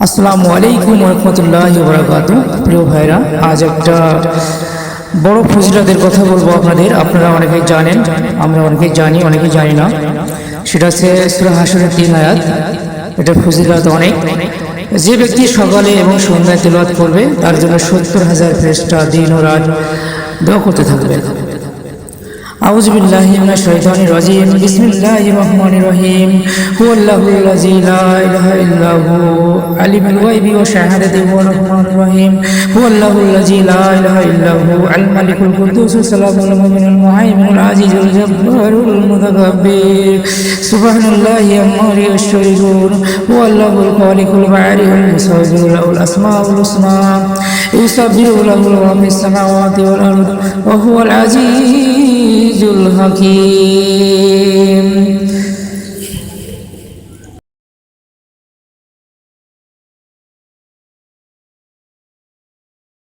আসসালামু আলাইকুম ওয়া রাহমাতুল্লাহি ওয়া বারাকাতুহু। প্রিয় ভাইরা, আজ একটা বড় ফজিলতের কথা বলবো আপনাদের। আপনারা অনেকেই জানেন, আমরা অনেকেই জানি, অনেকেই জানি না। সেটা হচ্ছে সূরা হাশরের 3 আয়াত। এটার ফজিলত অনেক। যে ব্যক্তি সকালে এবং সন্ধ্যায় তেলাওয়াত করবে তার জন্য 70,000 ফেরেশতা দিন ও রাত দোয়া করতে থাকবে। আউযু বিল্লাহি মিনাশ শাইতানির রাজিম। বিসমিল্লাহির রহমানির রহিম। হুয়াল্লাহুল্লাযী লা ইলাহা ইল্লা হু আলিমুল গায়বি ওয়া শাহাদাতি ওয়া রহমানুর রহিম। হুয়াল্লাহুল্লাযী লা ইলাহা ইল্লা হু আল মালিকুল কুদ্দুসুস সালামুল মুমিনুল মুহাইমিনুল আজিজুল জব্বারুল মুতাকাব্বির। সুবহানাল্লাহি আম্মা ইয়াশরিকুন। হুয়াল্লাহুল খালিকুল বারিউল মুসাওবিরু লাহুল আসমাউল হুসনা। ইউসাব্বিহু লাহু মা ফিস সামাওয়াতি ওয়াল আরদ ওয়া হুয়াল আজিজ হাকিম।